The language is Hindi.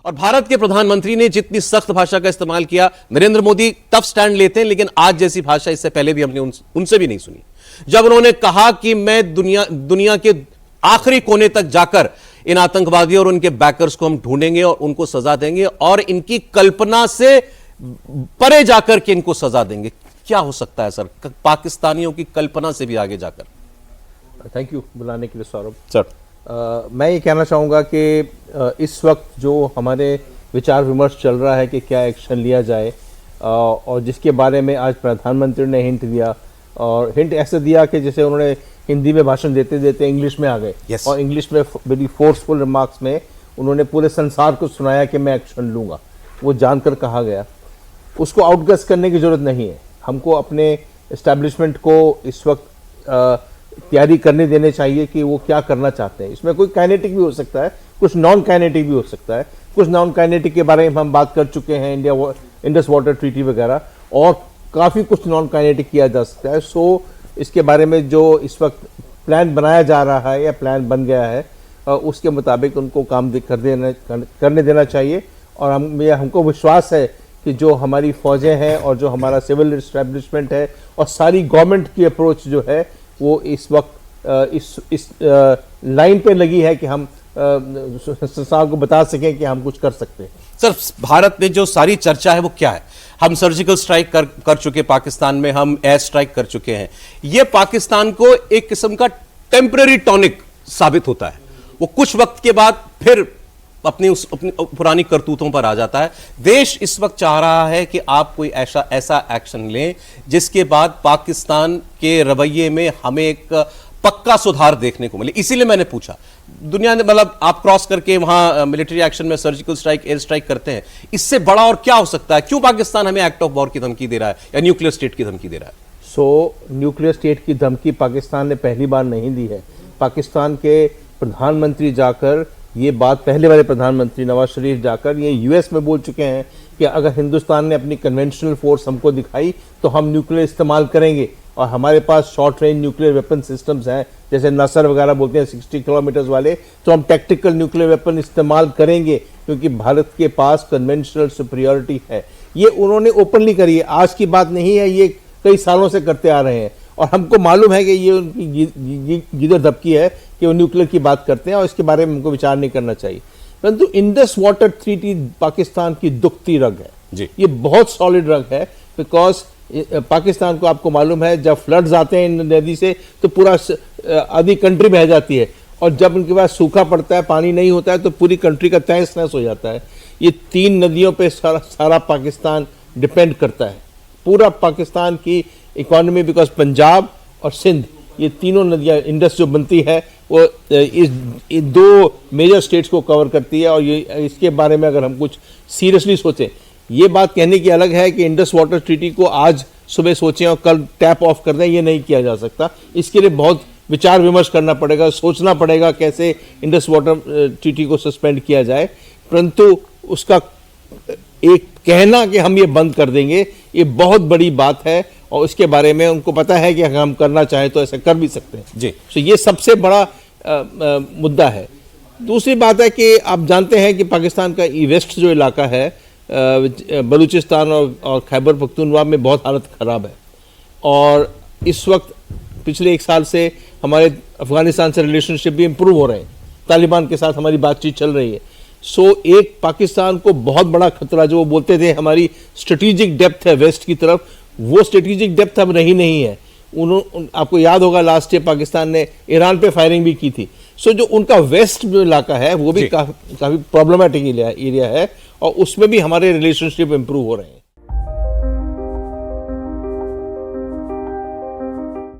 और भारत के प्रधानमंत्री ने जितनी सख्त भाषा का इस्तेमाल किया, नरेंद्र मोदी टफ स्टैंड लेते हैं, लेकिन आज जैसी भाषा इससे पहले भी हमने उनसे भी नहीं सुनी। जब उन्होंने कहा कि मैं दुनिया के आखिरी कोने तक जाकर इन आतंकवादियों और उनके बैकर्स को हम ढूंढेंगे और उनको सजा देंगे और इनकी कल्पना से परे जाकर के इनको सजा देंगे, क्या हो सकता है सर पाकिस्तानियों की कल्पना से भी आगे जाकर? थैंक यू बुलाने के लिए सौरभ सर। मैं ये कहना चाहूँगा कि इस वक्त जो हमारे विचार विमर्श चल रहा है कि क्या एक्शन लिया जाए, और जिसके बारे में आज प्रधानमंत्री ने हिंट दिया, और हिंट ऐसे दिया कि जैसे उन्होंने हिंदी में भाषण देते देते इंग्लिश में आ गए। yes. और इंग्लिश में वेरी फोर्सफुल रिमार्क्स में उन्होंने पूरे संसार को सुनाया कि मैं एक्शन लूँगा। वो जानकर कहा गया, उसको आउटगस करने की ज़रूरत नहीं है। हमको अपने इस्टेब्लिशमेंट को इस वक्त तैयारी करने देने चाहिए कि वो क्या करना चाहते हैं। इसमें कोई काइनेटिक भी हो सकता है, कुछ नॉन काइनेटिक भी हो सकता है। कुछ नॉन काइनेटिक के बारे में हम बात कर चुके हैं, इंडस वाटर ट्रीटी वगैरह, और काफ़ी कुछ नॉन काइनेटिक किया जा सकता है। सो इसके बारे में जो इस वक्त प्लान बनाया जा रहा है या प्लान बन गया है, उसके मुताबिक उनको काम करने देना चाहिए। और हमको विश्वास है कि जो हमारी फौजें हैं और जो हमारा सिविल इस्टेब्लिशमेंट है और सारी गवर्नमेंट की अप्रोच जो है वो इस वक्त इस लाइन पे लगी है कि हम संसार को बता सकें कि हम कुछ कर सकते हैं। सर, भारत में जो सारी चर्चा है वो क्या है? हम सर्जिकल स्ट्राइक कर चुके पाकिस्तान में, हम एयर स्ट्राइक कर चुके हैं। ये पाकिस्तान को एक किस्म का टेम्पररी टॉनिक साबित होता है। वो कुछ वक्त के बाद फिर अपनी पुरानी करतूतों पर आ जाता है। देश इस वक्त चाह रहा है कि आप कोई ऐसा एक्शन लें जिसके बाद पाकिस्तान के रवैये में हमें एक पक्का सुधार देखने को मिले। इसीलिए मैंने पूछा, दुनिया ने मतलब आप क्रॉस करके वहां मिलिट्री एक्शन में सर्जिकल स्ट्राइक, एयर स्ट्राइक करते हैं, इससे बड़ा और क्या हो सकता है? क्यों पाकिस्तान हमें एक्ट ऑफ वॉर की धमकी दे रहा है या न्यूक्लियर स्टेट की धमकी दे रहा है? न्यूक्लियर स्टेट की धमकी पाकिस्तान ने पहली बार नहीं दी है। पाकिस्तान के प्रधानमंत्री जाकर ये बात, पहले वाले प्रधानमंत्री नवाज शरीफ जाकर ये यूएस में बोल चुके हैं कि अगर हिंदुस्तान ने अपनी कन्वेंशनल फोर्स हमको दिखाई तो हम न्यूक्लियर इस्तेमाल करेंगे। और हमारे पास short range nuclear weapon systems हैं, जैसे नसर वगैरह बोलते हैं 60 किलोमीटर्स वाले, तो हम टैक्टिकल न्यूक्लियर वेपन इस्तेमाल करेंगे क्योंकि भारत के पास कन्वेंशनल सुपीरियरिटी है। ये उन्होंने ओपनली करी है, आज की बात नहीं है, ये कई सालों से करते आ रहे हैं। और हमको मालूम है कि ये उनकी गिदर धपकी है कि वो न्यूक्लियर की बात करते हैं और इसके बारे में हमको विचार नहीं करना चाहिए। परंतु इंडस वाटर ट्रीटी पाकिस्तान की दुखती रग है जी। ये बहुत सॉलिड रग है, बिकॉज पाकिस्तान को आपको मालूम है जब फ्लड्स आते हैं इन नदी से तो पूरा आधी कंट्री बह जाती है, और जब उनके पास सूखा पड़ता है, पानी नहीं होता है, तो पूरी कंट्री का तहस नहस हो जाता है। ये 3 नदियों पे सारा पाकिस्तान डिपेंड करता है, पूरा पाकिस्तान की इकोनॉमी, बिकॉज पंजाब और सिंध ये तीनों नदियाँ इंडस जो बनती है वो इस 2 मेजर स्टेट्स को कवर करती है। और ये इसके बारे में अगर हम कुछ सीरियसली सोचें, ये बात कहने की अलग है कि इंडस वाटर ट्रीटी को आज सुबह सोचें और कल टैप ऑफ कर दें, ये नहीं किया जा सकता। इसके लिए बहुत विचार विमर्श करना पड़ेगा, सोचना पड़ेगा कैसे इंडस वाटर ट्रीटी को सस्पेंड किया जाए। परंतु उसका एक कहना कि हम ये बंद कर देंगे, ये बहुत बड़ी बात है, और उसके बारे में उनको पता है कि अगर हम करना चाहें तो ऐसा कर भी सकते हैं जी। तो ये सबसे बड़ा मुद्दा है। दूसरी बात है कि आप जानते हैं कि पाकिस्तान का वेस्ट जो इलाका है, बलूचिस्तान और खैबर पख्तूनख्वा में बहुत हालत ख़राब है। और इस वक्त पिछले 1 साल से हमारे अफगानिस्तान से रिलेशनशिप भी इम्प्रूव हो रहे हैं, तालिबान के साथ हमारी बातचीत चल रही है। एक पाकिस्तान को बहुत बड़ा खतरा, जो वो बोलते थे हमारी स्ट्रेटेजिक डेप्थ है वेस्ट की तरफ, वो स्ट्रेटेजिक डेप्थ अब नहीं है। आपको याद होगा लास्ट ईयर पाकिस्तान ने ईरान पे फायरिंग भी की थी। जो उनका वेस्ट जो इलाका है वो भी काफ़ी प्रॉब्लमेटिक एरिया है, और उसमें भी हमारे रिलेशनशिप इंप्रूव हो रहे हैं।